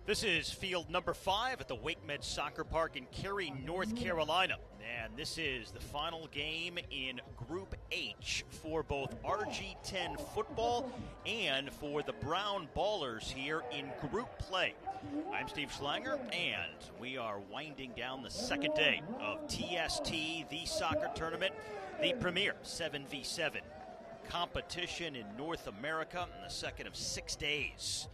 This is field number 5 at the Wake Med Soccer Park in Cary, North Carolina. And this is the final game in Group H for both RG10 football and for the Brown Ballers here in group play. I'm Steve Schlanger, and we are winding down the second day of TST, the soccer tournament, the premier 7v7 competition in North America, and the second of 6 days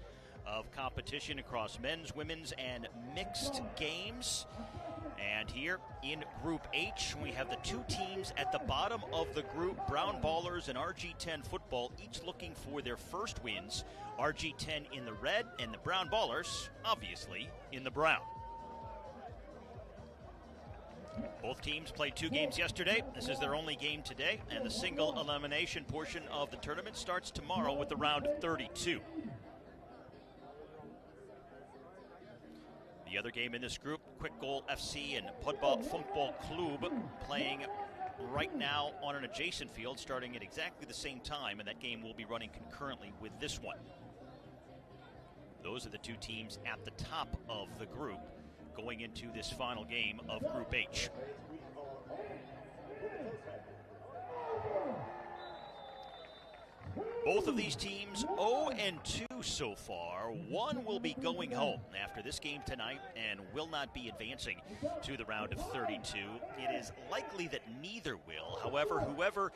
of competition across men's, women's, and mixed games. And here in Group H, we have the two teams at the bottom of the group, Brown Ballers and RG10 football, each looking for their first wins. RG10 in the red, and the Brown Ballers, obviously, in the brown. Both teams played 2 games yesterday. This is their only game today, and the single elimination portion of the tournament starts tomorrow with the round of 32. The other game in this group, Quick Goal FC and Podball Funkball Club, playing right now on an adjacent field, starting at exactly the same time, and that game will be running concurrently with this one. Those are the two teams at the top of the group going into this final game of Group H. Both of these teams 0-2 so far. One will be going home after this game tonight and will not be advancing to the round of 32. It is likely that neither will. However, whoever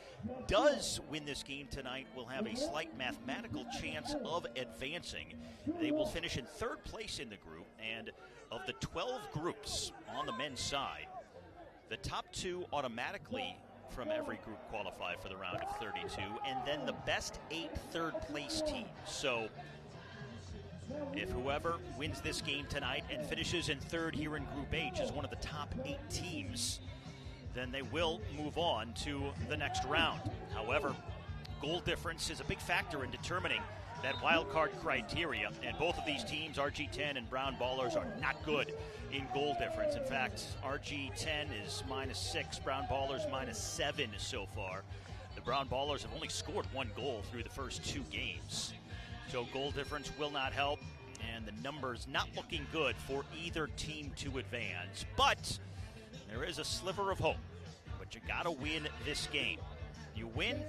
does win this game tonight will have a slight mathematical chance of advancing. They will finish in 3rd place in the group, and of the 12 groups on the men's side, the top 2 automatically from every group qualify for the round of 32, and then the best 8 third-place teams. So if whoever wins this game tonight and finishes in 3rd here in Group H is one of the top 8 teams, then they will move on to the next round. However, goal difference is a big factor in determining that wild card criteria, and both of these teams, RG10 and Brown Ballers, are not good in goal difference. In fact, RG10 is -6, Brown Ballers -7 so far. The Brown Ballers have only scored 1 goal through the first 2 games. So goal difference will not help, and the numbers not looking good for either team to advance. But there is a sliver of hope, but you gotta win this game. You win,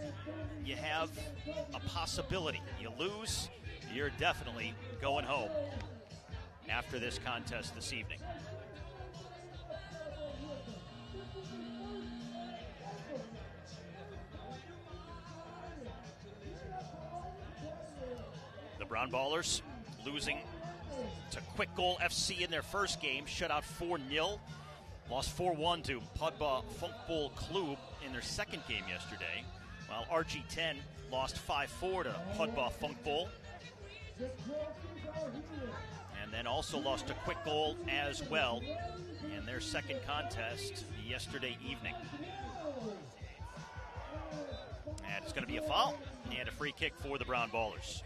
you have a possibility. You lose, you're definitely going home after this contest this evening. The Brown Ballers losing to Quick Goal FC in their first game, shut out 4-0. Lost 4-1 to Podball Funkball Club in their second game yesterday, while RG10 lost 5-4 to Podball Funkball, and then also lost a Quick Goal as well in their second contest yesterday evening. And it's going to be a foul and a free kick for the Brown Ballers.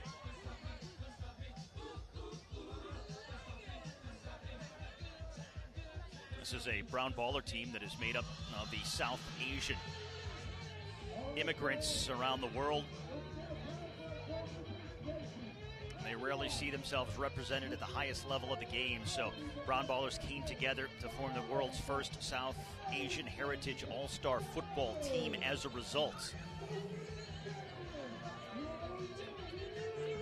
This is a Brown Baller team that is made up of the South Asian immigrants around the world. They rarely see themselves represented at the highest level of the game, so Brown Ballers came together to form the world's first South Asian Heritage All-Star football team as a result.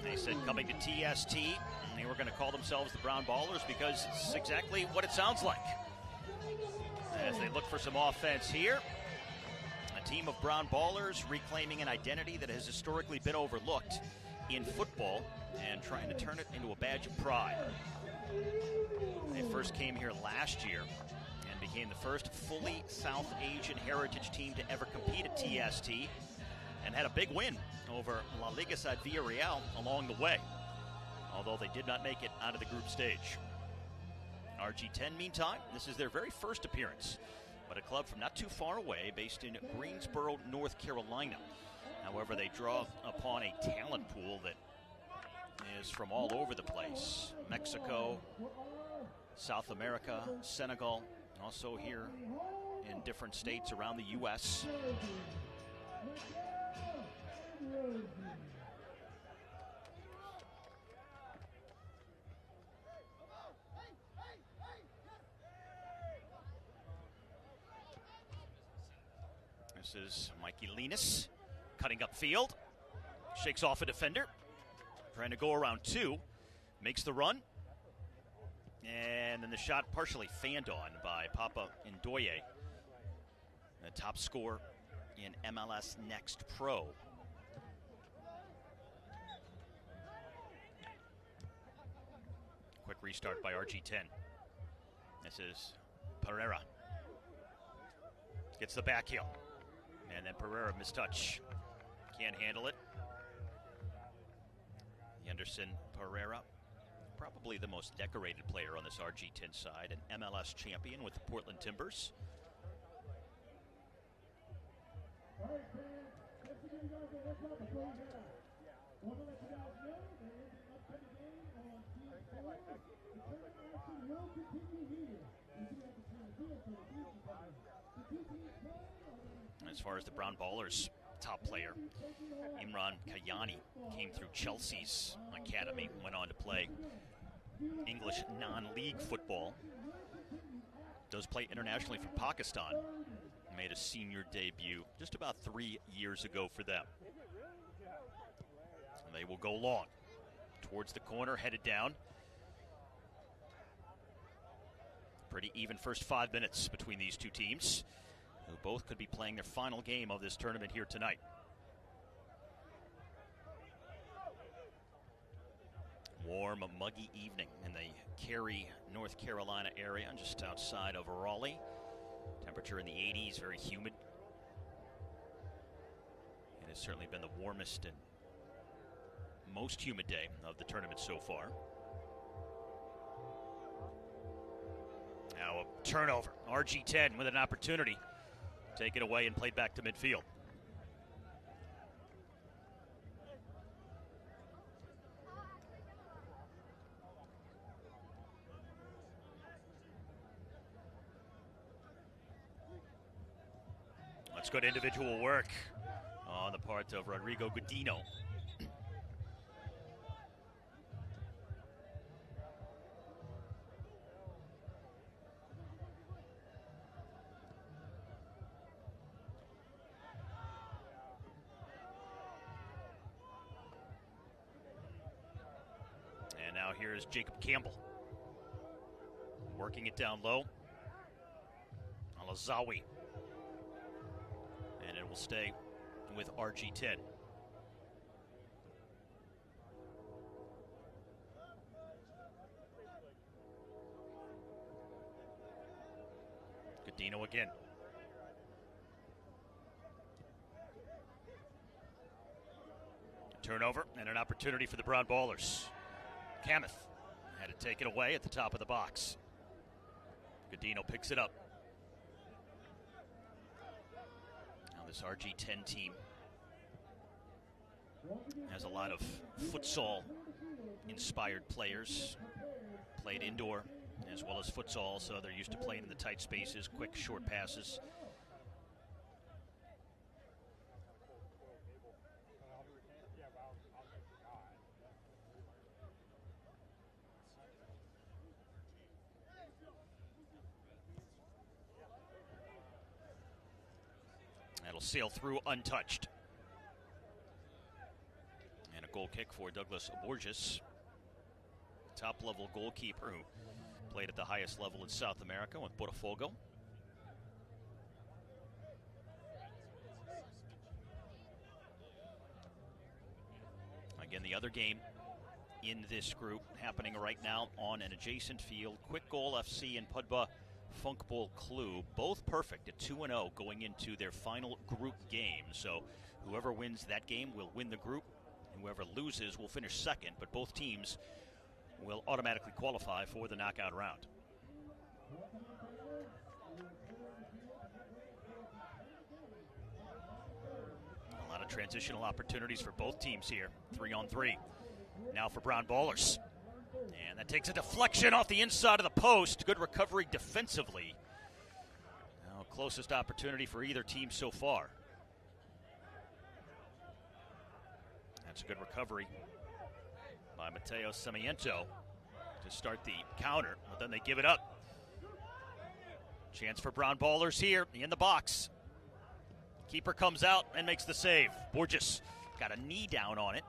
They said coming to TST, they were going to call themselves the Brown Ballers because it's exactly what it sounds like. As they look for some offense here, a team of Brown Ballers reclaiming an identity that has historically been overlooked in football and trying to turn it into a badge of pride. They first came here last year and became the first fully South Asian heritage team to ever compete at TST, and had a big win over La Liga side Villarreal along the way, although they did not make it out of the group stage. RG10, meantime, this is their very first appearance, but a club from not too far away, based in Greensboro, North Carolina. However, they draw upon a talent pool that is from all over the place. Mexico, South America, Senegal, also here in different states around the U.S. This is Mikey Linus cutting up field. Shakes off a defender. Trying to go around two. Makes the run. And then the shot partially fanned on by Papa Ndoye, the top scorer in MLS Next Pro. Quick restart by RG10. This is Pereira. Gets the back heel. And then Pereira mistouch. Can't handle it. Anderson Pereira, probably the most decorated player on this RG10 side, an MLS champion with the Portland Timbers. As far as the Brown Ballers' top player, Imran Kayani came through Chelsea's academy, went on to play English non-league football. Does play internationally for Pakistan. Made a senior debut just about 3 years ago for them. And they will go long towards the corner, headed down. Pretty even first 5 minutes between these two teams, who both could be playing their final game of this tournament here tonight. Warm, muggy evening in the Cary, North Carolina area, just outside of Raleigh. Temperature in the 80s, very humid. It has certainly been the warmest and most humid day of the tournament so far. Now a turnover. RG10 with an opportunity. Take it away and played back to midfield. That's good individual work on the part of Rodrigo Godinho. And now here's Jacob Campbell. Working it down low. Alazawi. And it will stay with RG10. Godinho again. Turnover and an opportunity for the Brown Ballers. Kameth had to take it away at the top of the box. Godinho picks it up. Now this RG10 team has a lot of futsal-inspired players. Played indoor as well as futsal, so they're used to playing in the tight spaces, quick, short passes. That'll sail through untouched. And a goal kick for Douglas Borges, top-level goalkeeper who played at the highest level in South America with Botafogo. Again, the other game in this group happening right now on an adjacent field. Quick Goal FC and Pudba Funkball Club, both perfect at 2-0 going into their final group game. So whoever wins that game will win the group, and whoever loses will finish second, but both teams will automatically qualify for the knockout round. A lot of transitional opportunities for both teams here. 3-on-3. Now for Brown Ballers. And that takes a deflection off the inside of the post. Good recovery defensively. Now, closest opportunity for either team so far. That's a good recovery by Mateo Semiento to start the counter, but then they give it up. Chance for Brown Ballers here in the box. Keeper comes out and makes the save. Borges got a knee down on it.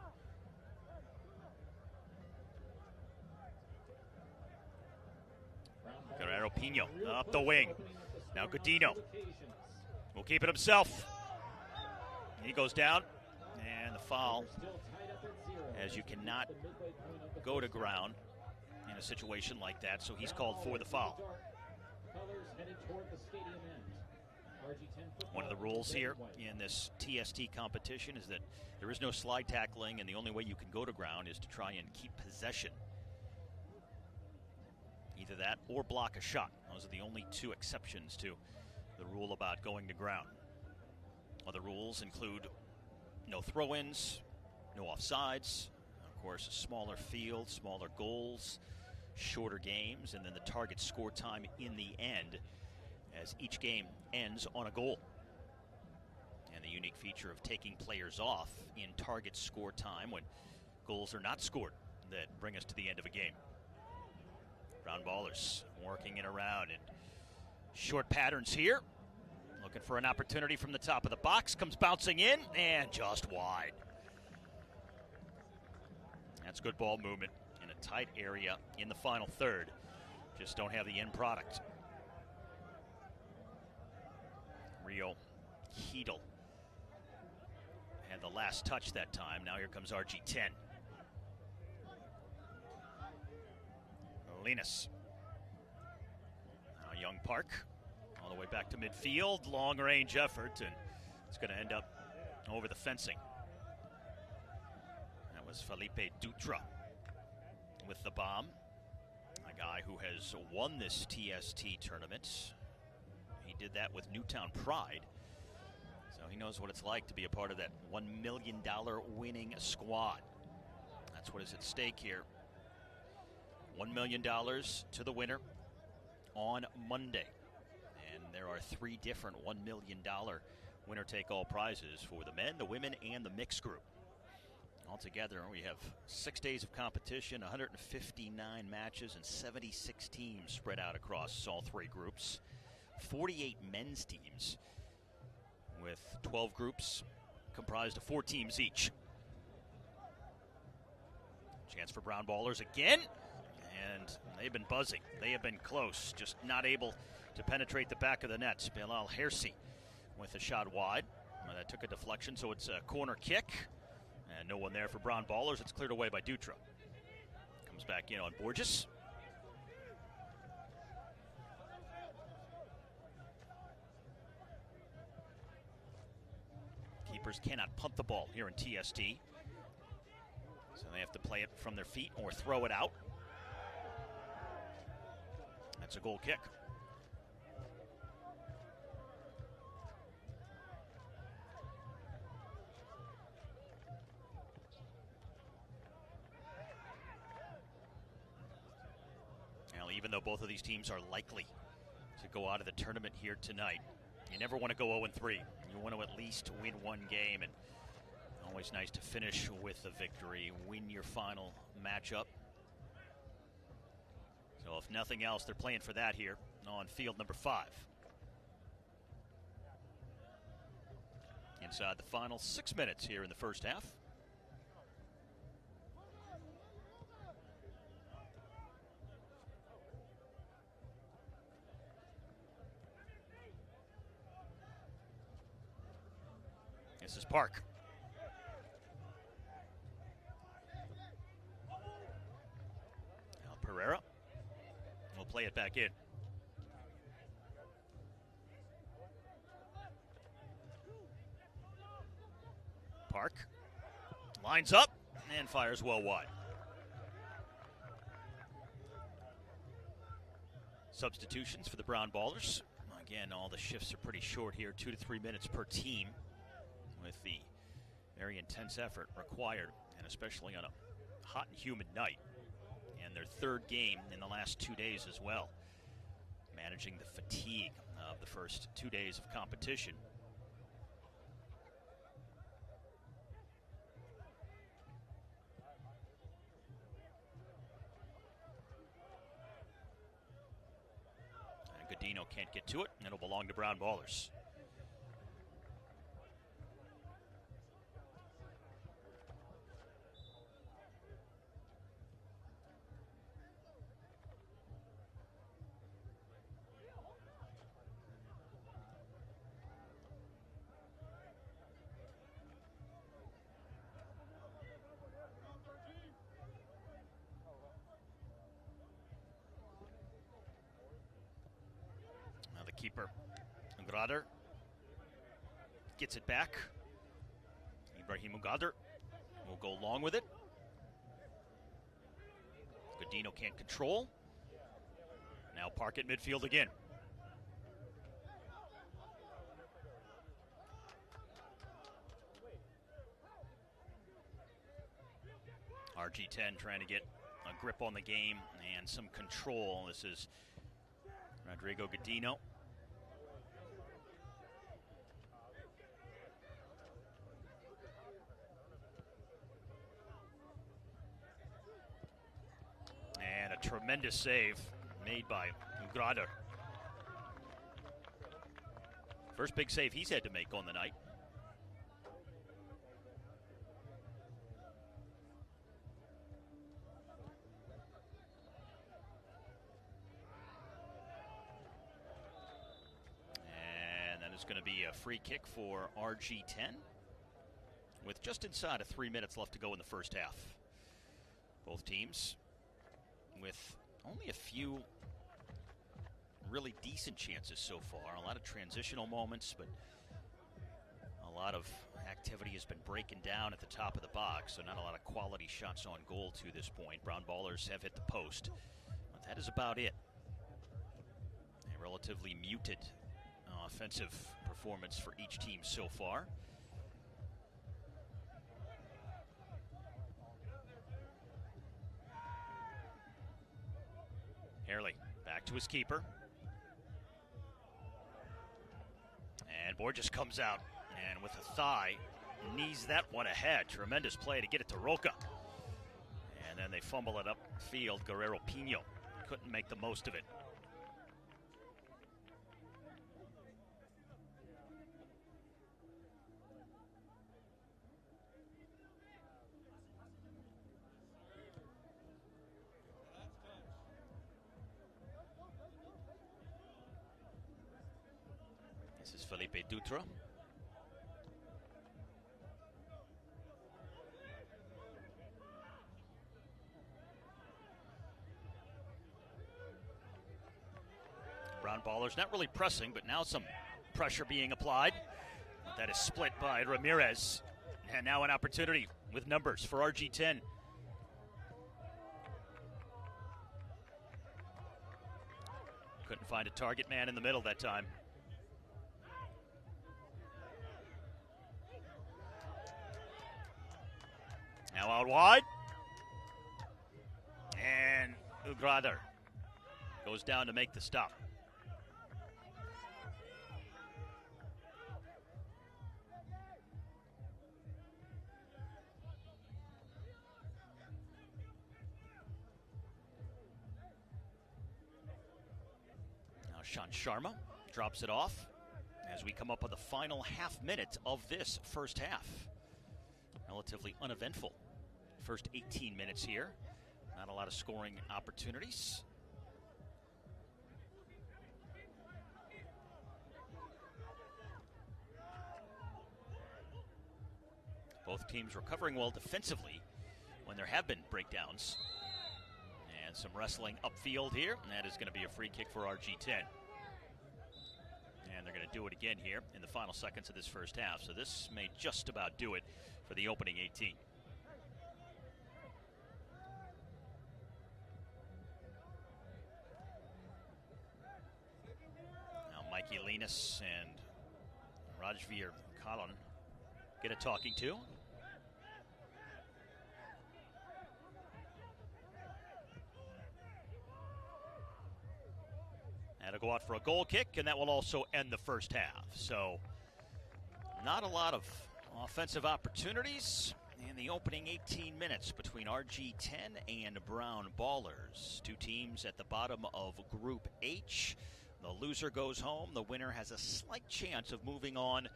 Guerrero Pino up the wing. Now Godino will keep it himself. He goes down, and the foul, as you cannot go to ground in a situation like that, so he's called for the foul. One of the rules here in this TST competition is that there is no slide tackling, and the only way you can go to ground is to try and keep possession. Either that or block a shot. Those are the only two exceptions to the rule about going to ground. Other rules include no throw-ins, no offsides, of course a smaller field, smaller goals, shorter games, and then the target score time in the end, as each game ends on a goal. And the unique feature of taking players off in target score time when goals are not scored that bring us to the end of a game. Brown Ballers working it around in short patterns here. Looking for an opportunity from the top of the box. Comes bouncing in and just wide. That's good ball movement in a tight area in the final third. Just don't have the end product. Rio Heedle had the last touch that time. Now here comes RG10. Linus. Now Young Park all the way back to midfield. Long range effort, and it's going to end up over the fencing. That was Felipe Dutra with the bomb. A guy who has won this TST tournament. He did that with Newtown Pride. So he knows what it's like to be a part of that $1 million winning squad. That's what is at stake here. $1 million to the winner on Monday. And there are 3 different $1 million winner-take-all prizes for the men, the women, and the mixed group. Altogether, we have 6 days of competition, 159 matches, and 76 teams spread out across all 3 groups. 48 men's teams with 12 groups comprised of 4 teams each. Chance for Brown Ballers again. And they've been buzzing. They have been close, just not able to penetrate the back of the net. Bilal Hersi with a shot wide. That took a deflection, so it's a corner kick. And no one there for Brown Ballers. It's cleared away by Dutra. Comes back in on Borges. Keepers cannot punt the ball here in TST. So they have to play it from their feet or throw it out. That's a goal kick. Now, even though both of these teams are likely to go out of the tournament here tonight, you never want to go 0-3. You want to at least win one game, and always nice to finish with a victory, win your final matchup. So if nothing else, they're playing for that here on field number 5. Inside the final 6 minutes here in the first half. This is Park. Now Pereira will play it back in. Park lines up and fires well wide. Substitutions for the Brown Ballers. Again, all the shifts are pretty short here, 2 to 3 minutes per team, with the very intense effort required, and especially on a hot and humid night. And their 3rd game in the last 2 days as well, managing the fatigue of the first 2 days of competition. And Godino can't get to it, and it'll belong to Brown Ballers. keeper. Ugrader gets it back. Ibrahim Ugrader will go along with it. Godino can't control. Now park at midfield again. RG10 trying to get a grip on the game and some control. This is Rodrigo Godino. And a tremendous save made by Ugrader. First big save he's had to make on the night. It's going to be a free kick for RG10 with just inside of 3 minutes left to go in the first half. Both teams with only a few really decent chances so far. A lot of transitional moments, but a lot of activity has been breaking down at the top of the box, so not a lot of quality shots on goal to this point. Brown Ballers have hit the post, but that is about it. A relatively muted offensive performance for each team so far. Harley back to his keeper. And Borges comes out and with a thigh knees that one ahead. Tremendous play to get it to Roca. And then they fumble it upfield. Guerrero Pino couldn't make the most of it. This is Felipe Dutra. Brown Ballers not really pressing, but now some pressure being applied. That is split by Ramirez. And now an opportunity with numbers for RG10. Couldn't find a target man in the middle that time. Now out wide. And Ugrader goes down to make the stop. Now Sean Sharma drops it off as we come up on the final half minute of this first half. Relatively uneventful first 18 minutes here. Not a lot of scoring opportunities. Both teams recovering well defensively when there have been breakdowns. And some wrestling upfield here, and that is going to be a free kick for RG10. And they're going to do it again here in the final seconds of this first half. So this may just about do it for the opening 18. Now Mikey Linus and Rajveer Kalan get a talking to. That'll go out for a goal kick, and that will also end the first half. So not a lot of offensive opportunities in the opening 18 minutes between RG10 and Brown Ballers. Two teams at the bottom of Group H. The loser goes home. The winner has a slight chance of moving on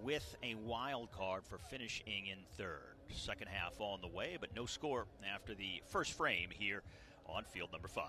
with a wild card for finishing in third. Second half on the way, but no score after the first frame here on field number 5.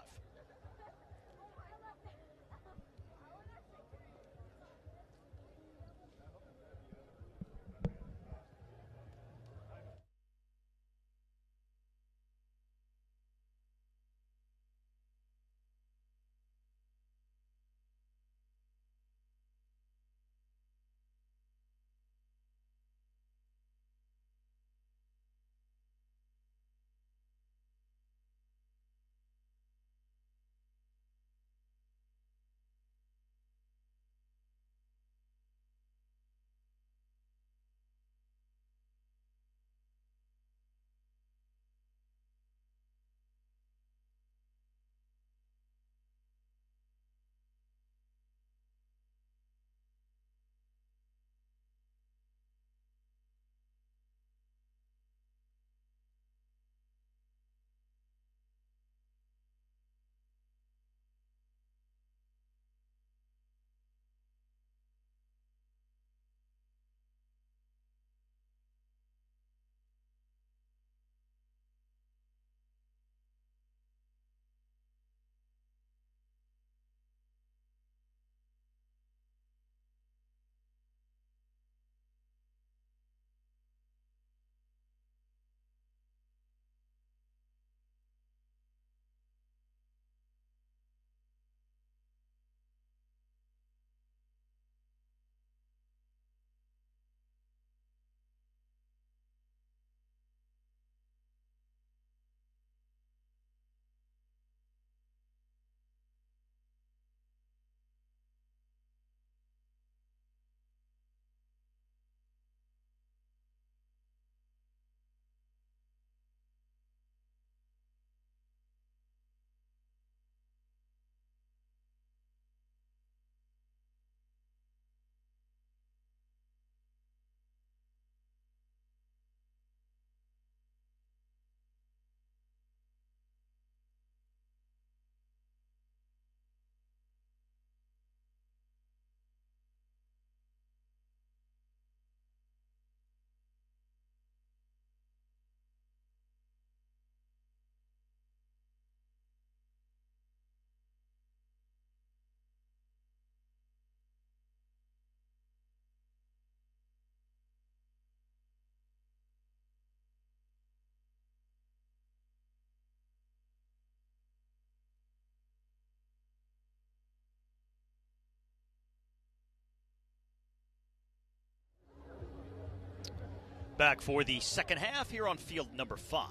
Back for the second half here on field number 5.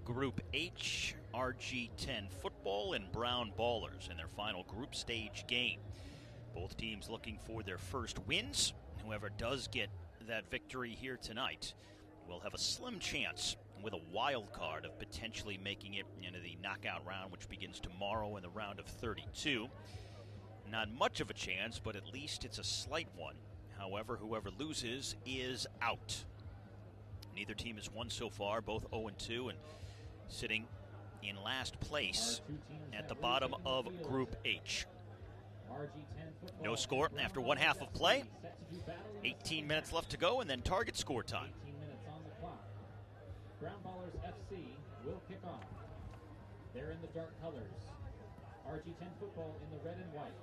Group H, RG10 football and Brown Ballers in their final group stage game. Both teams looking for their first wins. Whoever does get that victory here tonight will have a slim chance with a wild card of potentially making it into the knockout round, which begins tomorrow in the round of 32. Not much of a chance, but at least it's a slight one. However, whoever loses is out. Neither team has won so far, both 0-2 and sitting in last place at the bottom of Group H. No score after one half of play. 18 minutes left to go, and then target score time. 18 minutes on the clock. Brown Ballers FC will kick off. They're in the dark colors. RG10 football in the red and white.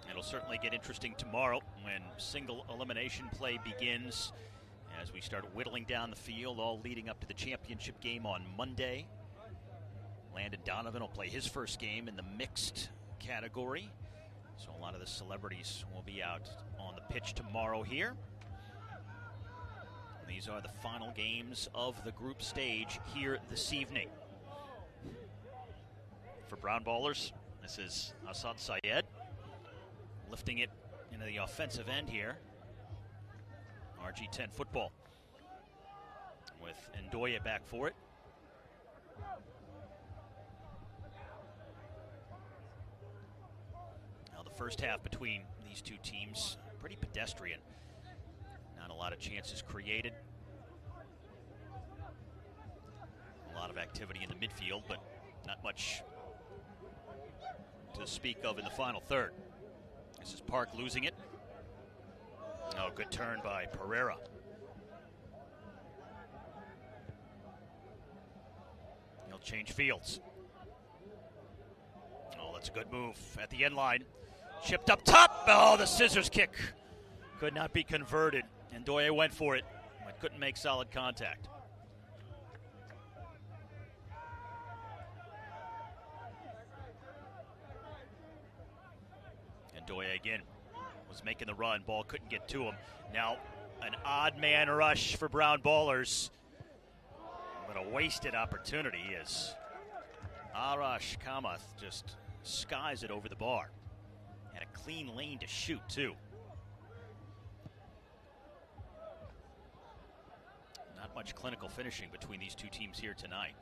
It'll certainly get interesting tomorrow when single elimination play begins as we start whittling down the field, all leading up to the championship game on Monday. Landon Donovan will play his first game in the mixed category, so a lot of the celebrities will be out on the pitch tomorrow here. These are the final games of the group stage here this evening. For Brown Ballers, this is Assad Syed, lifting it into the offensive end here. RG10 football with Ndoye back for it. Now the first half between these two teams, pretty pedestrian. Not a lot of chances created. A lot of activity in the midfield, but not much to speak of in the final third. This is Park losing it. Oh, good turn by Pereira. He'll change fields. Oh, that's a good move at the end line. Chipped up top. Oh, the scissors kick could not be converted. And Ndoye went for it, but couldn't make solid contact. Ndoye again was making the run. Ball couldn't get to him. Now an odd man rush for Brown Ballers, but a wasted opportunity as Arash Kamath just skies it over the bar. Had a clean lane to shoot too. Not much clinical finishing between these two teams here tonight.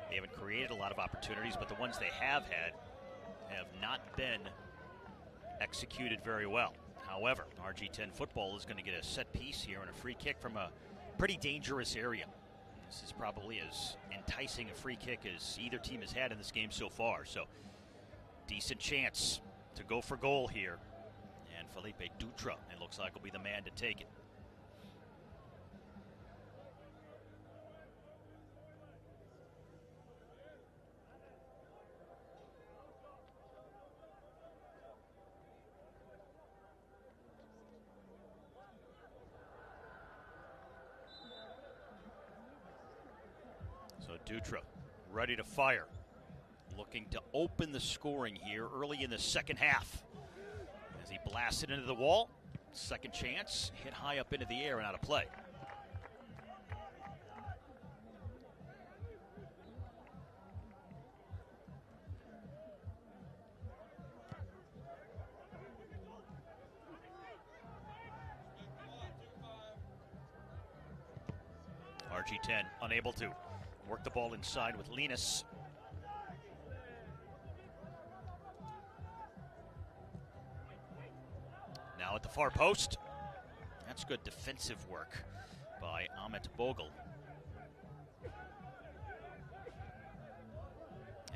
They haven't created a lot of opportunities, but the ones they have had have not been executed very well. However, RG10 football is going to get a set piece here and a free kick from a pretty dangerous area. This is probably as enticing a free kick as either team has had in this game so far. So, decent chance to go for goal here. And Felipe Dutra, it looks like, will be the man to take it. So Dutra ready to fire, looking to open the scoring here early in the second half as he blasted into the wall. Second chance, hit high up into the air and out of play. RG10 unable to work the ball inside with Linus. Now at the far post. That's good defensive work by Amit Bogle.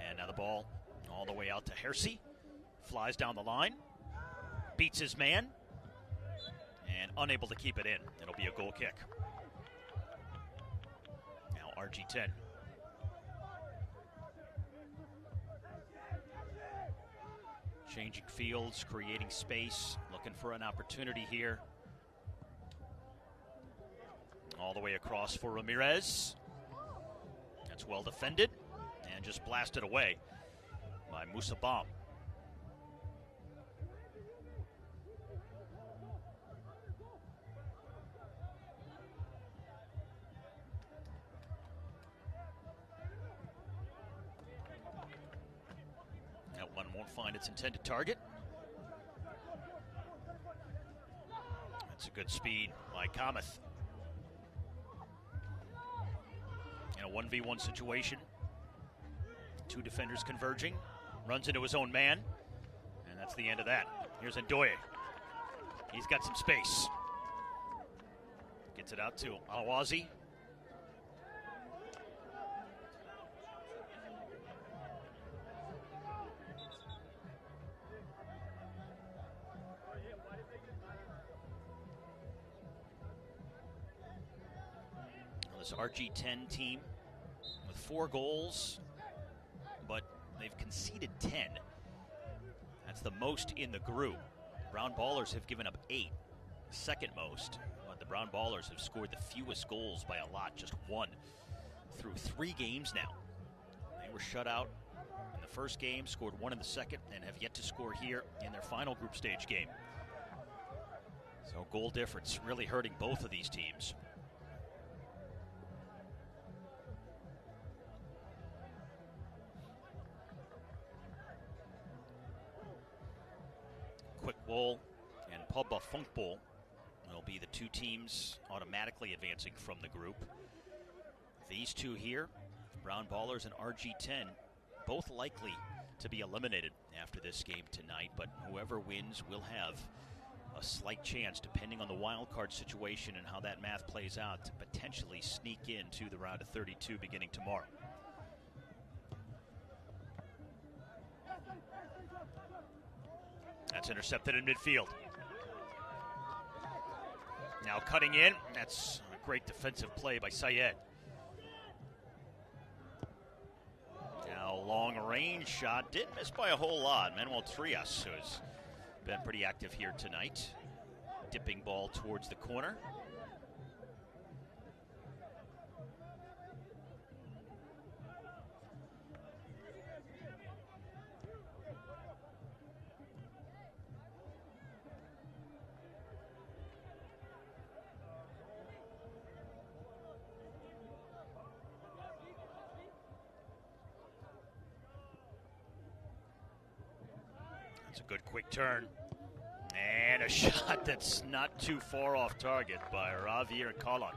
And now the ball all the way out to Hersey. Flies down the line. Beats his man. And unable to keep it in. It'll be a goal kick. Now RG10. Changing fields, creating space, looking for an opportunity here. All the way across for Ramirez. That's well defended and just blasted away by Musa Baum. That one won't find its intended target. That's a good speed by Kamath. In a 1v1 situation, two defenders converging, runs into his own man, and that's the end of that. Here's Ndoye. He's got some space. Gets it out to Alawazi. This RG10 team with 4 goals, but they've conceded 10. That's the most in the group. Brown Ballers have given up 8, second most, but the Brown Ballers have scored the fewest goals by a lot, just 1, through 3 games now. They were shut out in the first game, scored 1 in the second, and have yet to score here in their final group stage game. So goal difference really hurting both of these teams. Quick Wool and Pogba Funkball will be the 2 teams automatically advancing from the group. These 2 here, Brown Ballers and RG10, both likely to be eliminated after this game tonight, but whoever wins will have a slight chance, depending on the wild card situation and how that math plays out, to potentially sneak into the round of 32 beginning tomorrow. That's intercepted in midfield. Now cutting in. That's a great defensive play by Sayed. Now long range shot. Didn't miss by a whole lot. Manuel Trias, who's been pretty active here tonight. Dipping ball towards the corner. It's a good quick turn. And a shot that's not too far off target by Javier Colon.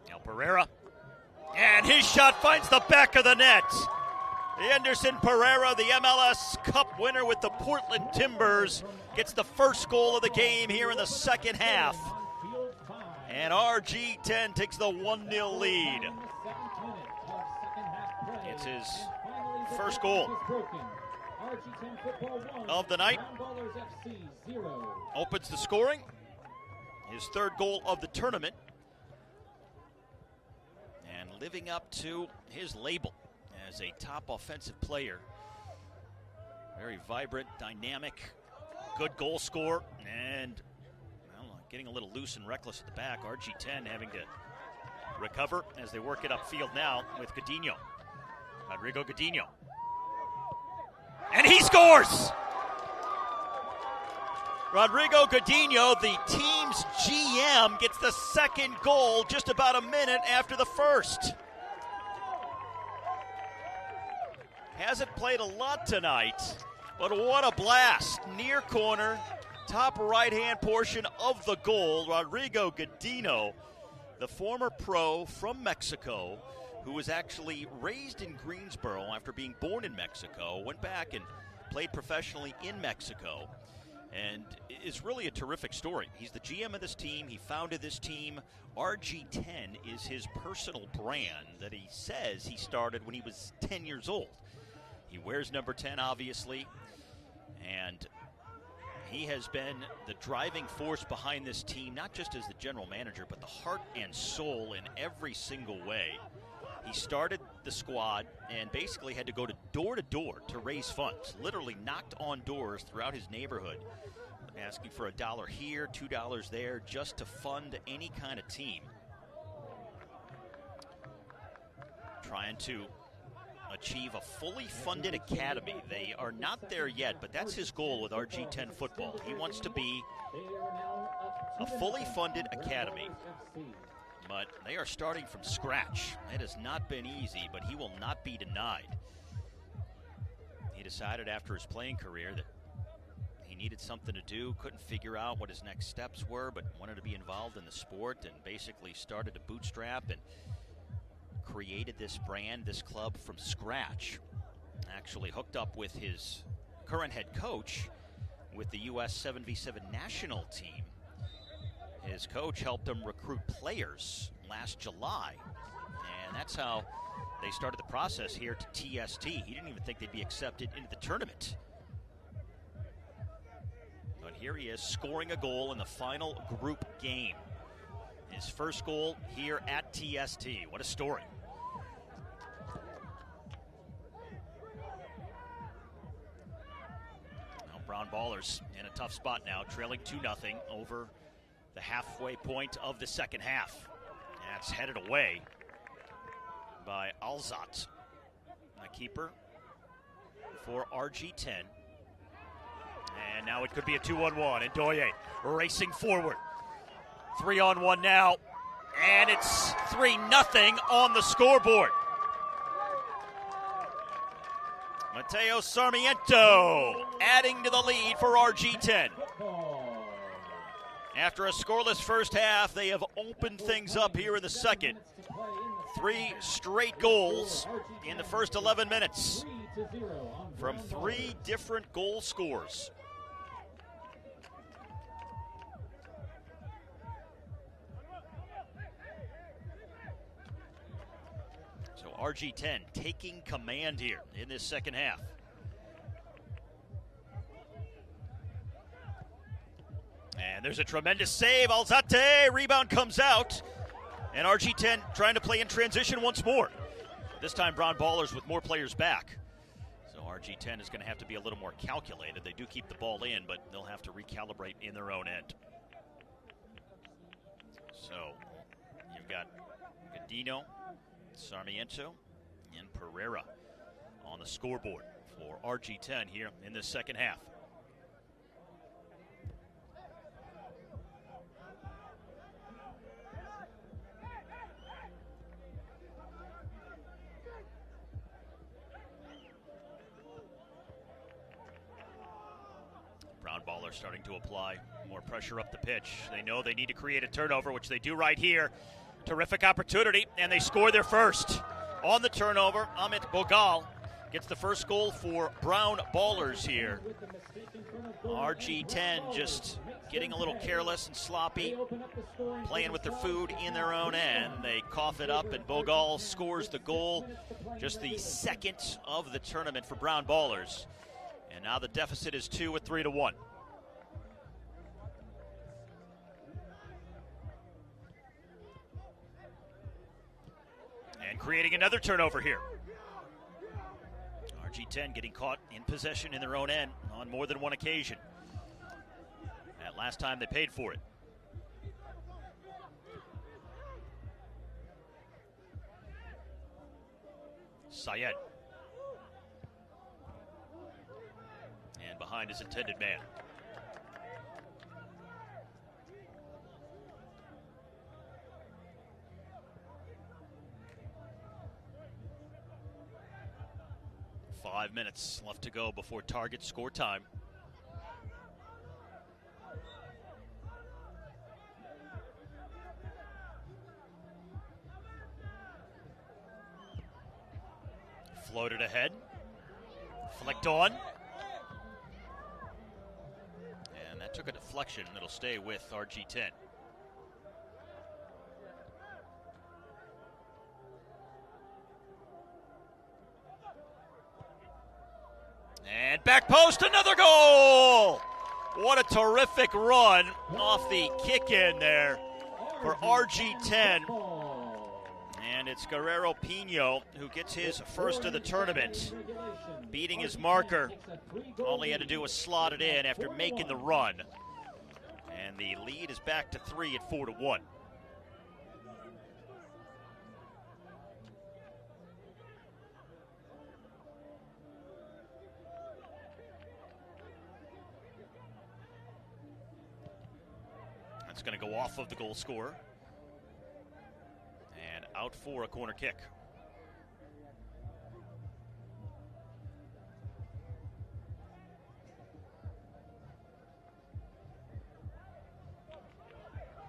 Now Pereira. And his shot finds the back of the net. Anderson Pereira, the MLS Cup winner with the Portland Timbers, gets the first goal of the game here in the second half. And RG10 takes the 1-0 lead. It's his first goal of the night. Opens the scoring. His third goal of the tournament. And living up to his label as a top offensive player. Very vibrant, dynamic, good goal scorer, and getting a little loose and reckless at the back. RG10 having to recover as they work it upfield now with Godinho. Rodrigo Godinho. And he scores! Rodrigo Godinho, the team's GM, gets the second goal just about a minute after the first. Hasn't played a lot tonight, but what a blast. Near corner, top right-hand portion of the goal. Rodrigo Godinho, the former pro from Mexico, who was actually raised in Greensboro after being born in Mexico, went back and played professionally in Mexico, and is really a terrific story. He's the GM of this team. He founded this team. RG10 is his personal brand that he says he started when he was 10 years old. He wears number 10, obviously, and he has been the driving force behind this team, not just as the general manager, but the heart and soul in every single way. He started the squad and basically had to go to door to raise funds. Literally knocked on doors throughout his neighborhood, asking for $1 here, $2 there, just to fund any kind of team. Trying to achieve a fully funded academy. They are not there yet, but that's his goal with RG10 football. He wants to be a fully funded academy, but they are starting from scratch. It has not been easy, but he will not be denied. He decided after his playing career that he needed something to do, couldn't figure out what his next steps were, but wanted to be involved in the sport, and basically started to bootstrap and created this brand, this club from scratch. Actually hooked up with his current head coach with the U.S. 7v7 national team. His coach helped him recruit players last July, and that's how they started the process here to TST. He didn't even think they'd be accepted into the tournament. But here he is, scoring a goal in the final group game. His first goal here at TST. What a story. Now Brown Ballers in a tough spot now, trailing 2-0 over the halfway point of the second half. That's headed away by Alzat, the keeper for RG10. And now it could be a 2-on-1, and Doye racing forward. 3-on-1 now, and it's 3-0 on the scoreboard. Mateo Sarmiento adding to the lead for RG10. After a scoreless first half, they have opened things up here in the second. 3 straight goals in the first 11 minutes from 3 different goal scorers. So RG10 taking command here in this second half. And there's a tremendous save. Alzate, rebound comes out. And RG10 trying to play in transition once more. This time Brown Ballers with more players back. So RG10 is going to have to be a little more calculated. They do keep the ball in, but they'll have to recalibrate in their own end. So you've got Godino, Sarmiento, and Pereira on the scoreboard for RG10 here in the second half. Brown Ballers starting to apply more pressure up the pitch. They know they need to create a turnover, which they do right here. Terrific opportunity, and they score their first. On the turnover, Amit Bogal gets the first goal for Brown Ballers here. RG10 just getting a little careless and sloppy, playing with their food in their own end. They cough it up, and Bogal scores the goal. Just the second of the tournament for Brown Ballers. And now the deficit is 2 with 3-1. And creating another turnover here. RG10 getting caught in possession in their own end on more than one occasion. That last time they paid for it. Syed. And behind his intended man. Five minutes left to go before target score time. Floated ahead. Flicked on. And that took a deflection that'll stay with RG10. And back post, another goal! What a terrific run off the kick in there for RG10. And it's Guerrero Pino who gets his first of the tournament, beating his marker. All he had to do was slot it in after making the run. And the lead is back to 3 at 4-1. That's going to go off of the goal scorer. And out for a corner kick.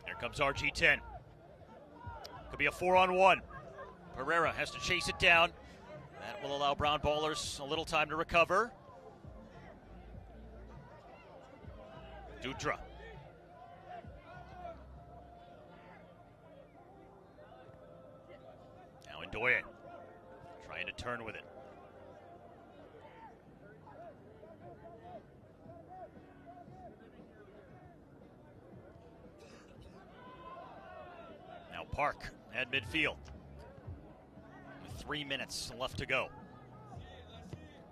Here comes RG10. Could be a 4-on-1. Pereira has to chase it down. That will allow Brown Ballers a little time to recover. Dudra. Now Ndoye trying to turn with it. Now Park at midfield with 3 minutes left to go.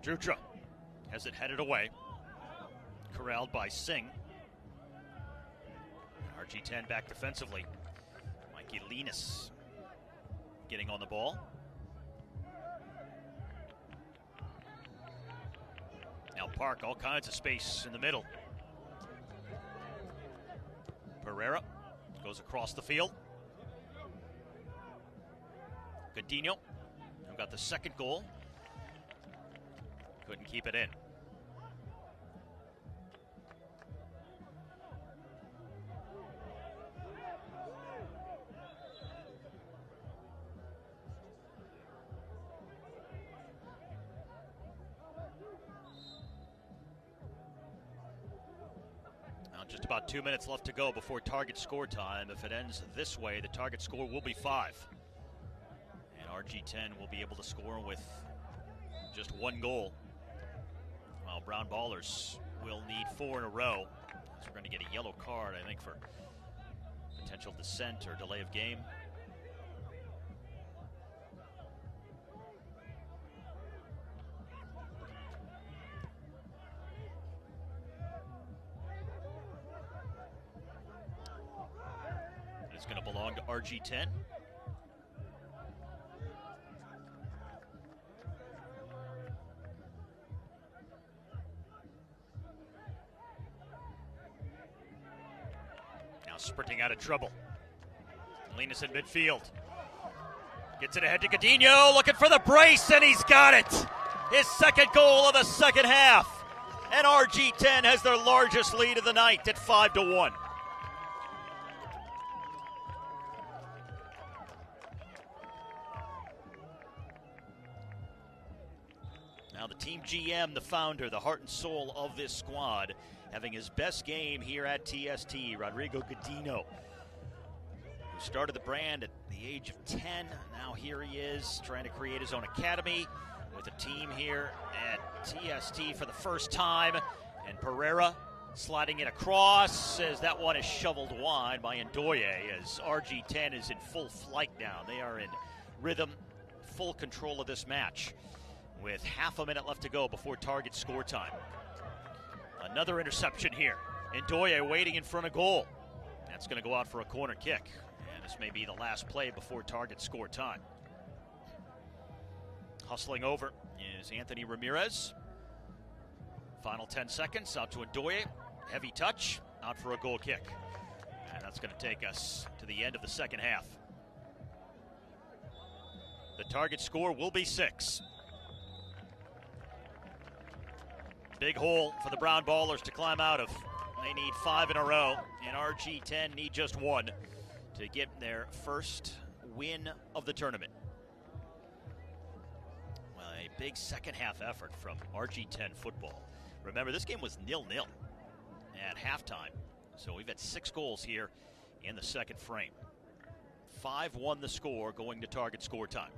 Dudra has it headed away. Corralled by Singh. RG10 back defensively. Mikey Linus getting on the ball. Now Park, all kinds of space in the middle. Pereira goes across the field. Godinho, who got the second goal, couldn't keep it in. Just about 2 minutes left to go before target score time. If it ends this way, the target score will be 5. And RG10 will be able to score with just 1 goal, while Brown Ballers will need 4 in a row. So we're going to get a yellow card, I think, for potential dissent or delay of game. It's going to belong to RG10. Now sprinting out of trouble. Linus in midfield. Gets it ahead to Godinho, looking for the brace, and he's got it. His second goal of the second half. And RG10 has their largest lead of the night at 5-1. Now the team GM, the founder, the heart and soul of this squad, having his best game here at TST, Rodrigo Godinho, who started the brand at the age of 10. Now here he is trying to create his own academy with a team here at TST for the first time. And Pereira sliding it across as that one is shoveled wide by Ndoye as RG10 is in full flight now. They are in rhythm, full control of this match, with half a minute left to go before target score time. Another interception here. Ndoye waiting in front of goal. That's going to go out for a corner kick. And this may be the last play before target score time. Hustling over is Anthony Ramirez. Final 10 seconds, out to Ndoye. Heavy touch, out for a goal kick. And that's going to take us to the end of the second half. The target score will be 6. Big hole for the Brown Ballers to climb out of. They need 5 in a row, and RG10 need just 1 to get their first win of the tournament. Well, a big second half effort from RG10 football. Remember, this game was 0-0 at halftime, so we've had 6 goals here in the second frame. 5-1 the score going to target score time.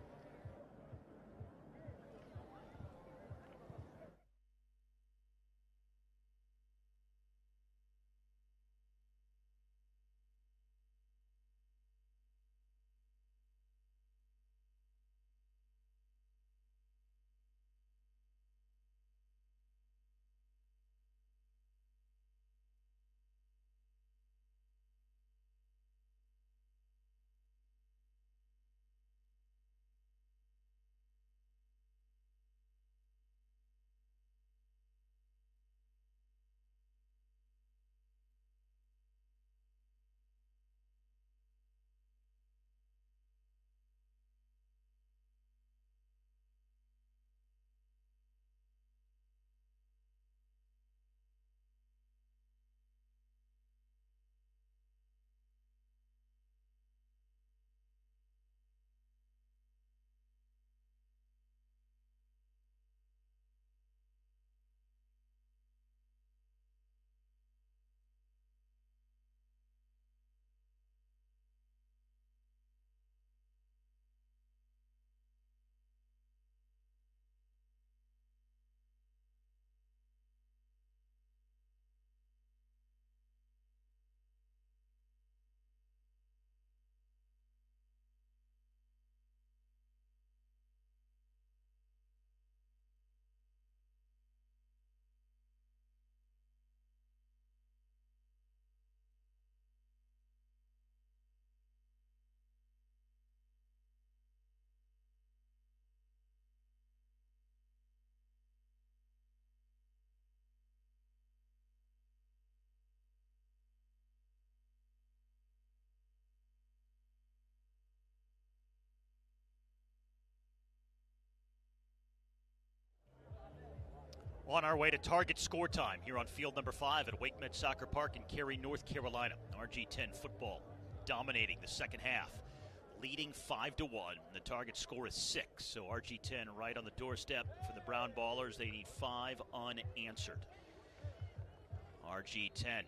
On our way to target score time here on field number 5 at WakeMed Soccer Park in Cary, North Carolina. RG10 football dominating the second half, leading 5-1. The target score is 6, so RG10 right on the doorstep for the Brown Ballers. They need 5 unanswered. RG10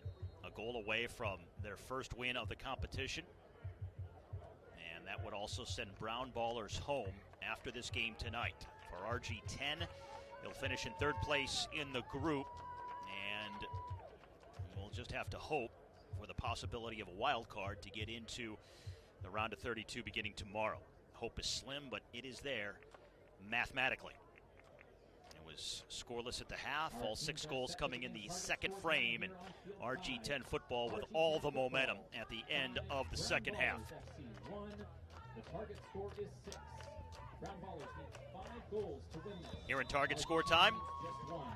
a goal away from their first win of the competition, and that would also send Brown Ballers home after this game tonight. For RG10, they'll finish in 3rd place in the group, and we'll just have to hope for the possibility of a wild card to get into the round of 32 beginning tomorrow. Hope is slim, but it is there mathematically. It was scoreless at the half, all 6 goals coming in the second frame, and RG10 football with all the momentum at the end of the second half. The target score is 6. Brown Ballers need 5 goals to win this. Here in target score time,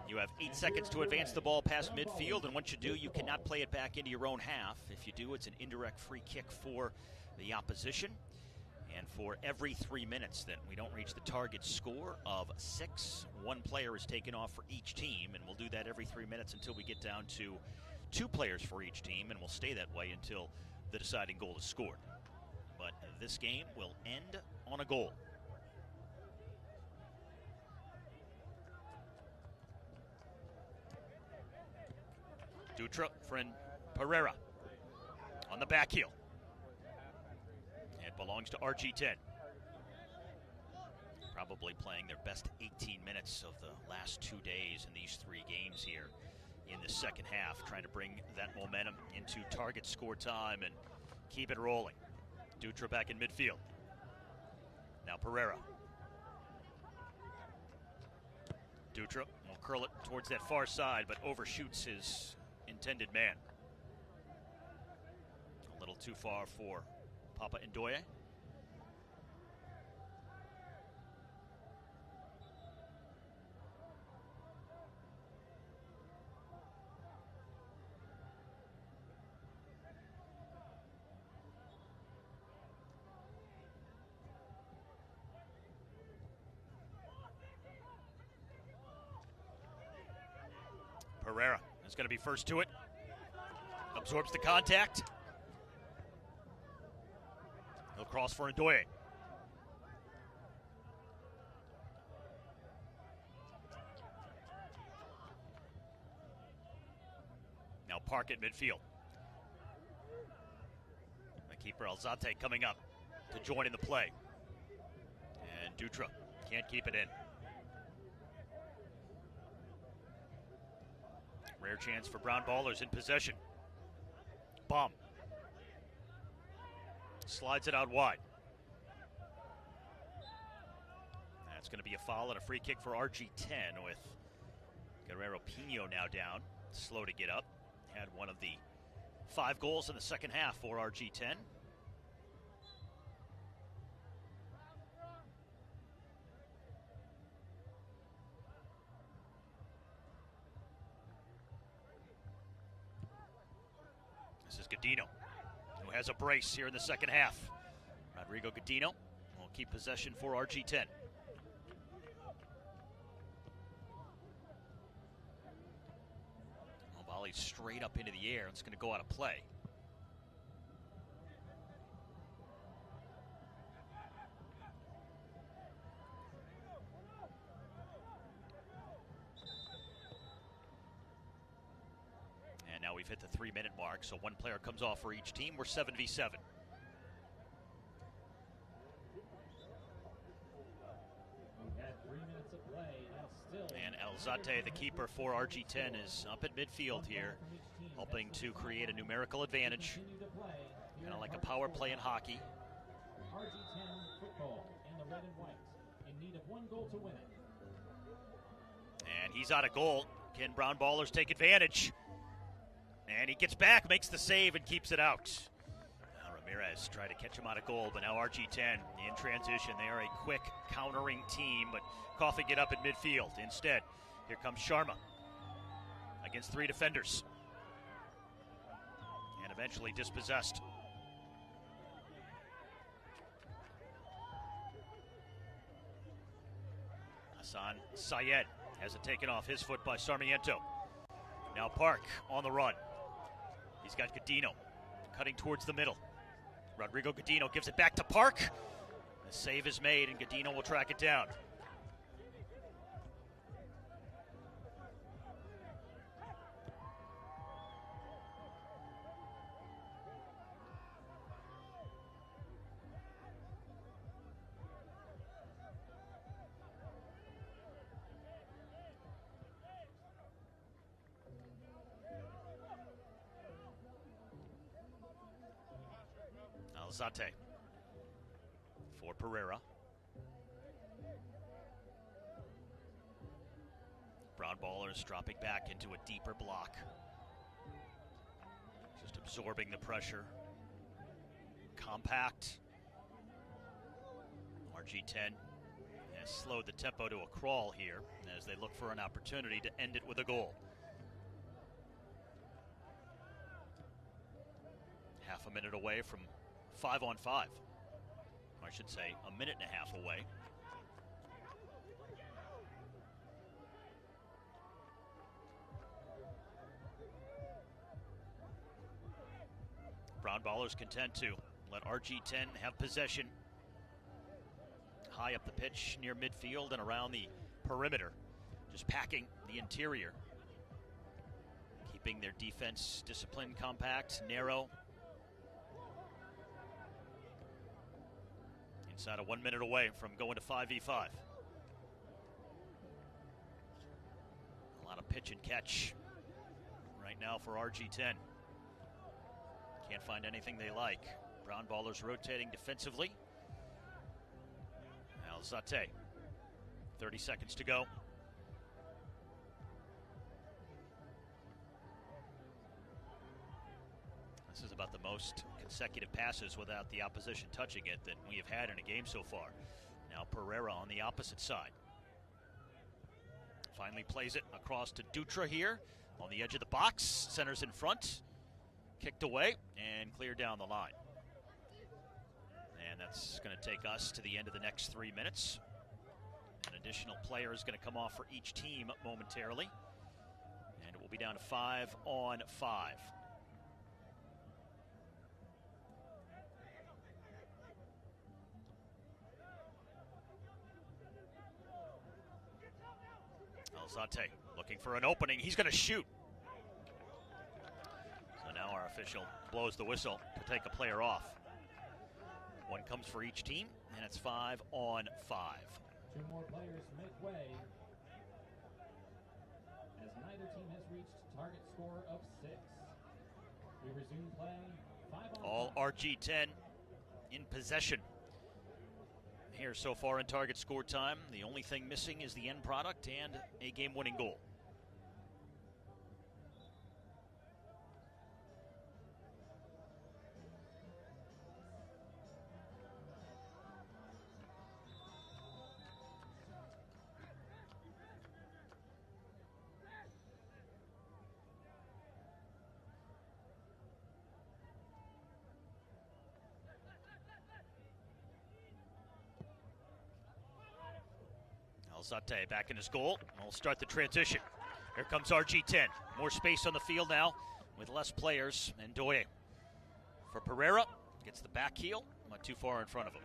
you have 8 seconds to advance the ball past midfield, and once you do, you cannot play it back into your own half. If you do, it's an indirect free kick for the opposition. And for every 3 minutes that we don't reach the target score of 6, 1 player is taken off for each team, and we'll do that every 3 minutes until we get down to 2 players for each team, and we'll stay that way until the deciding goal is scored. But this game will end on a goal. Dutra for Pereira on the back heel. It belongs to RG10. Probably playing their best 18 minutes of the last 2 days in these 3 games here in the second half, trying to bring that momentum into target score time and keep it rolling. Dutra back in midfield. Now Pereira. Dutra will curl it towards that far side, but overshoots his intended man. A little too far for Papa Ndoye. Pereira is going to be first to it. Absorbs the contact. He'll cross for Ndoye. Now Park at midfield. The keeper Alzate coming up to join in the play. And Dutra can't keep it in. Rare chance for Brown Ballers in possession. Bomb. Slides it out wide. That's going to be a foul and a free kick for RG10 with Guerrero Pino now down. Slow to get up. Had one of the 5 goals in the second half for RG10. This is Godino, who has a brace here in the second half. Rodrigo Godino will keep possession for RG10. Volley straight up into the air. It's going to go out of play. And now we've hit the 3-minute mark, so 1 player comes off for each team. We're 7v7. And Alzate, the keeper for RG10, is up at midfield here, helping to create a numerical advantage, kind of like a power play in hockey. RG10 football in the red and white, in need of 1 goal to win it. And he's out of goal. Can Brown Ballers take advantage? And he gets back, makes the save, and keeps it out. Now Ramirez tried to catch him out of goal, but now RG10 in transition. They are a quick countering team, but coughing it up at midfield. Instead, here comes Sharma against 3 defenders. And eventually dispossessed. Hassan Syed has it taken off his foot by Sarmiento. Now Park on the run. He's got Godino cutting towards the middle. Rodrigo Godino gives it back to Park. The save is made, and Godino will track it down. Alzate for Pereira. Brown Ballers dropping back into a deeper block. Just absorbing the pressure. Compact. RG10 has slowed the tempo to a crawl here as they look for an opportunity to end it with a goal. Half a minute away from 5-on-5. I should say a minute and a half away. Brown Ballers content to let RG10 have possession. High up the pitch near midfield and around the perimeter. Just packing the interior. Keeping their defense disciplined, compact, narrow. Inside of 1 minute away from going to 5v5. A lot of pitch and catch right now for RG10. Can't find anything they like. Brown Ballers rotating defensively. Alzate. 30 seconds to go. This is about the most consecutive passes without the opposition touching it that we have had in a game so far. Now Pereira on the opposite side. Finally plays it across to Dutra here on the edge of the box. Centers in front. Kicked away and cleared down the line. And that's going to take us to the end of the next 3 minutes. An additional player is going to come off for each team momentarily. And it will be down to 5-on-5. Alzate looking for an opening. He's going to shoot. So now our official blows the whistle to take a player off. One comes for each team, and it's 5-on-5. Two more players make way as neither team has reached target score of 6. We resume play 5-on-5. All RG10 in possession here so far in target score time. The only thing missing is the end product and a game-winning goal. Alzate back in his goal. We'll start the transition. Here comes RG10. More space on the field now with less players. And Ndoye for Pereira. Gets the back heel. Not too far in front of him.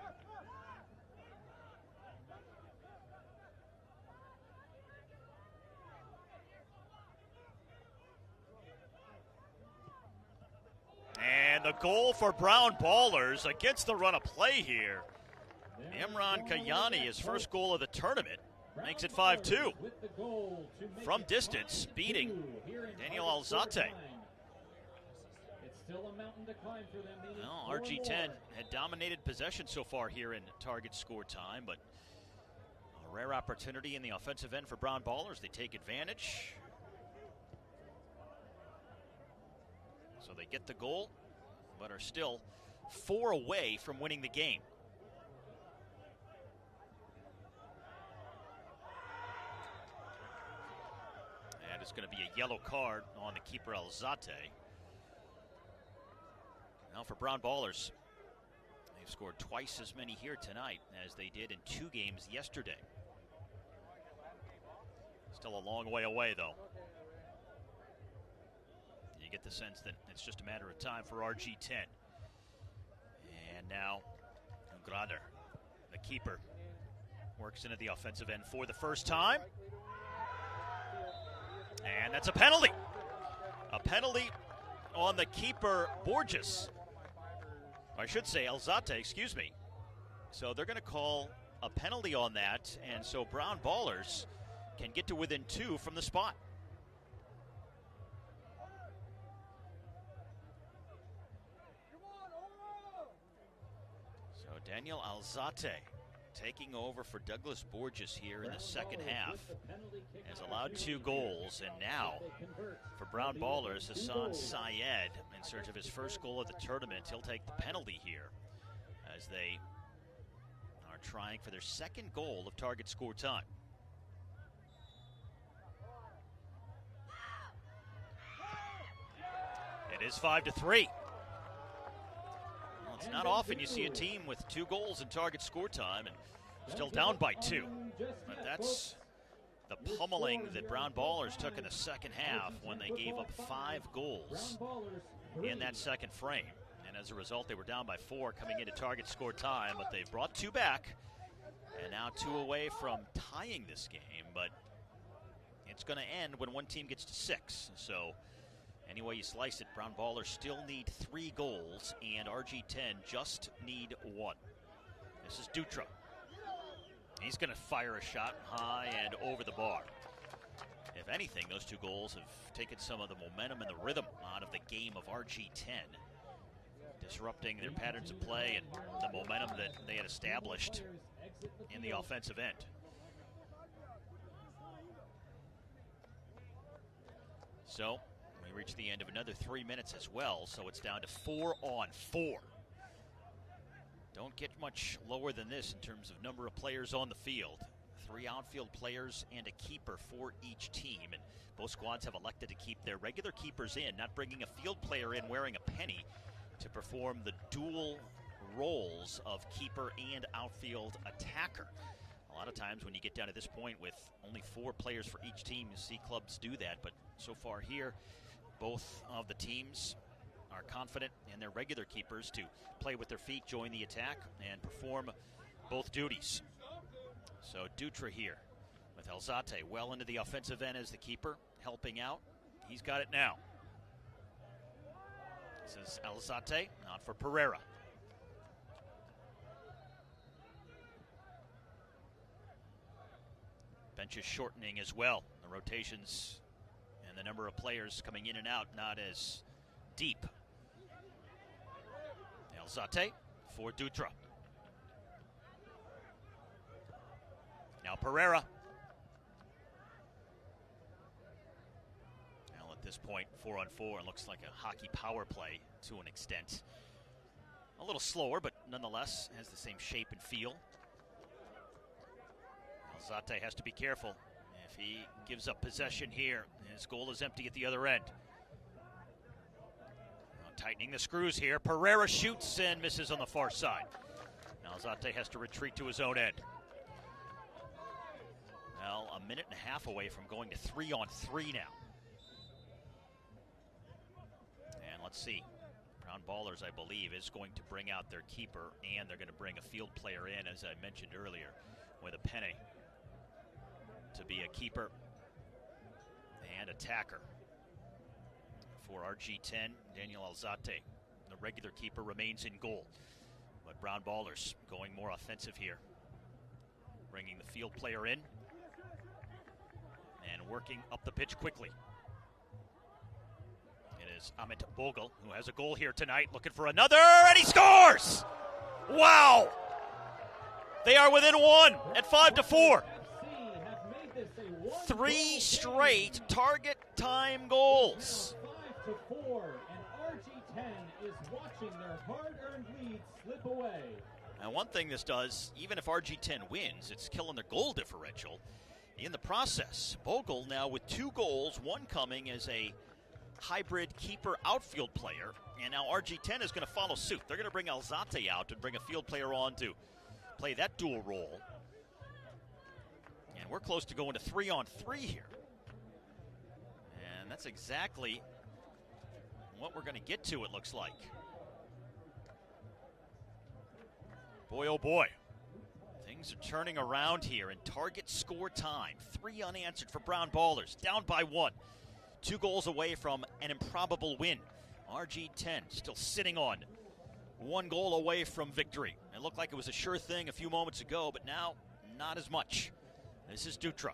And the goal for Brown Ballers against the run of play here. Imran Kayani, his first goal of the tournament, makes it 5-2. From distance, beating Daniel Alzate. Well, RG10 had dominated possession so far here in target score time, but a rare opportunity in the offensive end for Brown Ballers. They take advantage. So they get the goal, but are still 4 away from winning the game. And it's going to be a yellow card on the keeper Alzate. Now for Brown Ballers, they've scored twice as many here tonight as they did in 2 games yesterday. Still a long way away, though. You get the sense that it's just a matter of time for RG10. And now, Grader, the keeper, works into the offensive end for the first time. And that's a penalty. A penalty on the keeper, Borges. I should say Alzate, excuse me. So they're going to call a penalty on that, and so Brown Ballers can get to within 2 from the spot. So Daniel Alzate taking over for Douglas Borges here in the second half. Has allowed 2 goals, and now for Brown Ballers, Hassan Syed, in search of his first goal of the tournament, he'll take the penalty here as they are trying for their second goal of target score time. It is 5-3. Well, it's not often you see a team with 2 goals in target score time and still down by 2. But that's the pummeling that Brown Ballers took in the second half when they gave up 5 goals in that second frame. And as a result, they were down by 4 coming into target score time, but they've brought 2 back and now 2 away from tying this game. But it's going to end when one team gets to 6. So any way you slice it, Brown Ballers still need 3 goals, and RG10 just need 1. This is Dutra. He's going to fire a shot high and over the bar. If anything, those 2 goals have taken some of the momentum and the rhythm out of the game of RG10, disrupting their patterns of play and the momentum that they had established in the offensive end. So we reach the end of another 3 minutes as well, so it's down to 4-on-4. Don't get much lower than this in terms of number of players on the field. 3 outfield players and a keeper for each team. And both squads have elected to keep their regular keepers in, not bringing a field player in wearing a penny to perform the dual roles of keeper and outfield attacker. A lot of times when you get down to this point with only 4 players for each team, you see clubs do that. But so far here, both of the teams are confident in their regular keepers to play with their feet, join the attack, and perform both duties. So Dutra here with Alzate well into the offensive end as the keeper, helping out. He's got it now. This is Alzate, not for Pereira. Bench is shortening as well. The rotations and the number of players coming in and out not as deep. Alzate for Dutra. Now Pereira. Now at this point, 4-on-4, it looks like a hockey power play to an extent. A little slower, but nonetheless has the same shape and feel. Alzate has to be careful. If he gives up possession here, his goal is empty at the other end. Tightening the screws here. Pereira shoots and misses on the far side. Now Alzate has to retreat to his own end. Well, a minute and a half away from going to 3-on-3 now. And let's see. Brown Ballers, I believe, is going to bring out their keeper, and they're going to bring a field player in, as I mentioned earlier, with a penny to be a keeper and attacker. For RG10, Daniel Alzate, the regular keeper, remains in goal. But Brown Ballers going more offensive here. Bringing the field player in and working up the pitch quickly. It is Amit Bogle, who has a goal here tonight, looking for another, and he scores! Wow! They are within 1 at 5-4. 3 straight target time goals. 5-4, and RG10 is watching their hard-earned lead slip away. And one thing this does, even if RG10 wins, it's killing their goal differential in the process. Bogle now with 2 goals, 1 coming as a hybrid keeper outfield player, and now RG10 is going to follow suit. They're going to bring Alzate out and bring a field player on to play that dual role. And we're close to going to 3-on-3 here. And that's exactly what we're going to get to, it looks like. Boy, oh boy. Things are turning around here in target score time. 3 unanswered for Brown Ballers, down by 1. 2 goals away from an improbable win. RG10 still sitting on 1 goal away from victory. It looked like it was a sure thing a few moments ago, but now not as much. This is Dutra.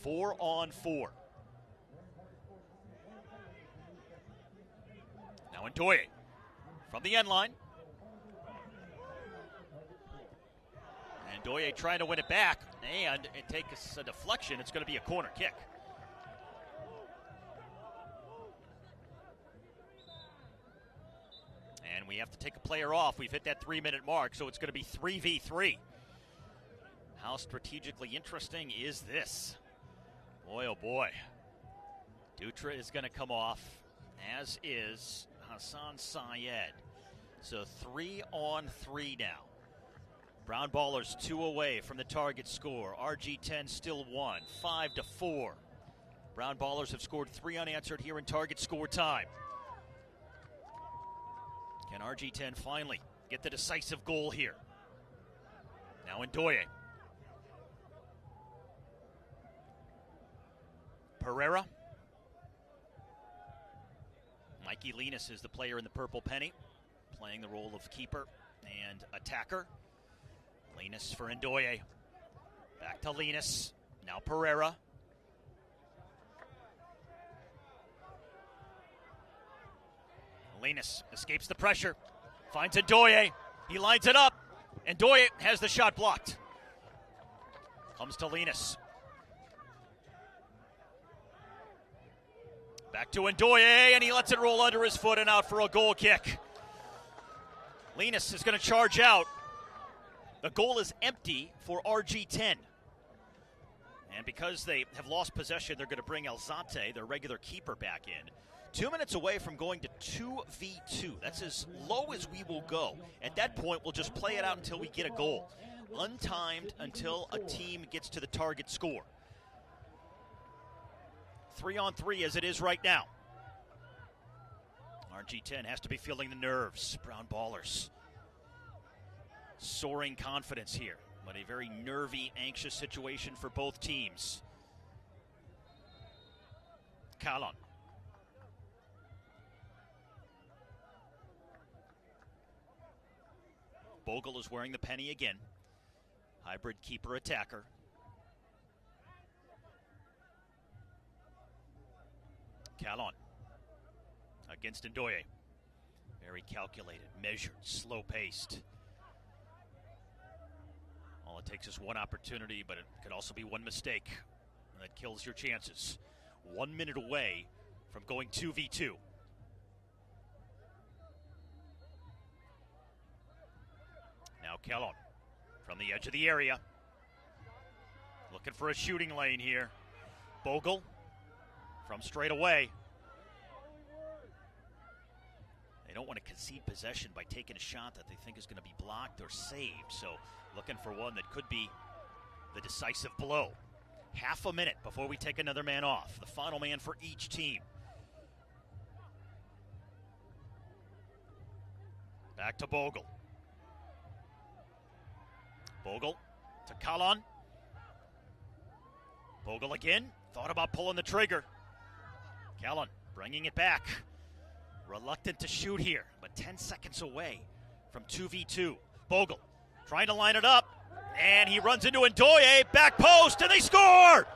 4-on-4. Now Ndoye from the end line. And Ndoye trying to win it back, and it takes a deflection. It's going to be a corner kick. And we have to take a player off. We've hit that 3-minute mark, so it's going to be 3v3. How strategically interesting is this? Boy, oh boy. Dutra is going to come off, as is Hassan Syed. So 3-on-3 now. Brown Ballers 2 away from the target score. RG10 still 1, 5-4. Brown Ballers have scored 3 unanswered here in target score time. Can RG10 finally get the decisive goal here? Now Ndoye. Pereira. Mikey Linus is the player in the purple penny, playing the role of keeper and attacker. Linus for Ndoye. Back to Linus. Now Pereira. Linus escapes the pressure. Finds Ndoye. He lines it up. Ndoye has the shot blocked. Comes to Linus. Back to Ndoye, and he lets it roll under his foot and out for a goal kick. Linus is going to charge out. The goal is empty for RG10. And because they have lost possession, they're going to bring Elzate, their regular keeper, back in. 2 minutes away from going to 2v2. That's as low as we will go. At that point, we'll just play it out until we get a goal. Untimed until a team gets to the target score. 3-on-3 as it is right now. RG10 has to be feeling the nerves. Brown Ballers. Soaring confidence here, but a very nervy, anxious situation for both teams. Kalon. Bogle is wearing the penny again. Hybrid keeper attacker. Kalon against Ndoye. Very calculated, measured, slow-paced. All it takes is one opportunity, but it could also be one mistake, and that kills your chances. 1 minute away from going 2v2. Now Kalon from the edge of the area. Looking for a shooting lane here. Bogle from straight away. They don't want to concede possession by taking a shot that they think is going to be blocked or saved. So looking for one that could be the decisive blow. Half a minute before we take another man off. The final man for each team. Back to Bogle. Bogle to Kalon. Bogle again. Thought about pulling the trigger. Kalon bringing it back. Reluctant to shoot here, but 10 seconds away from 2v2. Bogle trying to line it up, and he runs into Ndoye, back post, and they score!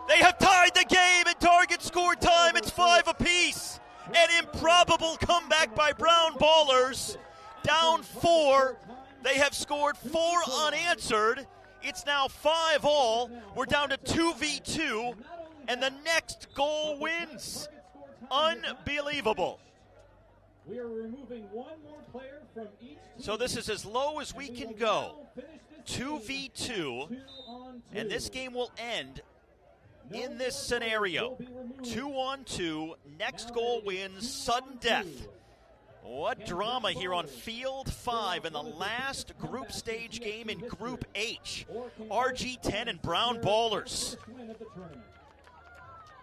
They have tied the game in target score time. It's 5 apiece. An improbable comeback by Brown Ballers. Down 4. They have scored 4 unanswered. It's now 5-all. We're down to 2v2, and the next goal wins. Unbelievable. We are removing one more player from each team. So this is as low as we can go. 2v2, and this game will end in this scenario. 2-on-2, next goal wins, sudden death. What drama here on Field 5 in the last group stage game in Group H. RG10 and Brown Ballers.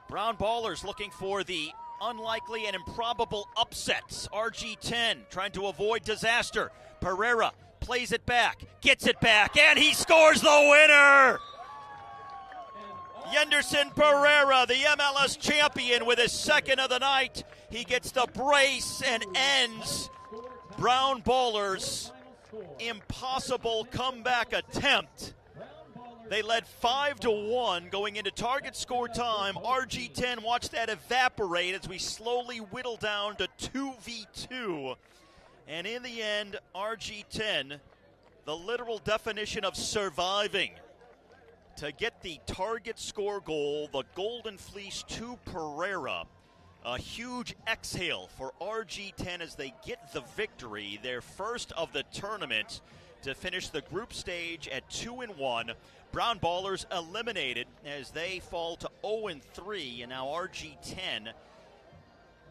Brown Ballers looking for the unlikely and improbable upsets. RG10 trying to avoid disaster. Pereira plays it back, gets it back, and he scores the winner! Yenderson Pereira, the MLS champion, with his second of the night. He gets the brace and ends Brown Ballers' impossible comeback attempt. They led 5-1 going into target score time. RG10 watched that evaporate as we slowly whittle down to 2v2. And in the end, RG10, the literal definition of surviving, to get the target score goal, the Golden Fleece to Pereira. A huge exhale for RG10 as they get the victory, their first of the tournament, to finish the group stage at 2-1. Brown Ballers eliminated as they fall to 0-3, and now RG10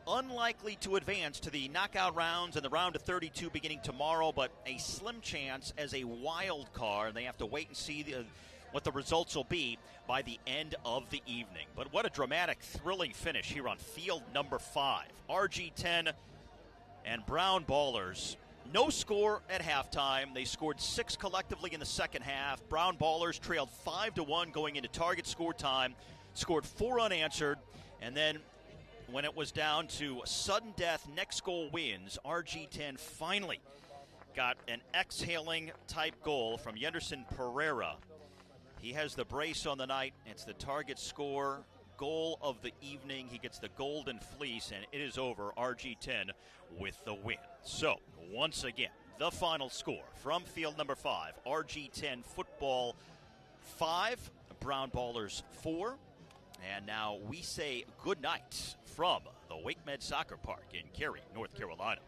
unlikely to advance to the knockout rounds and the round of 32 beginning tomorrow, but a slim chance as a wild card. They have to wait and see what the results will be by the end of the evening. But what a dramatic, thrilling finish here on field number 5. RG10 and Brown Ballers. No score at halftime. They scored 6 collectively in the second half. Brown Ballers trailed 5-1 going into target score time, scored 4 unanswered, and then when it was down to sudden death, next goal wins, RG10 finally got an exhaling type goal from Yenderson Pereira. He has the brace on the night. It's the target score goal of the evening. He gets the Golden Fleece, and it is over. RG10 with the win. So, once again, the final score from field number 5. RG10 football 5, Brown Ballers 4. And now we say good night from the Wake Med Soccer Park in Cary, North Carolina.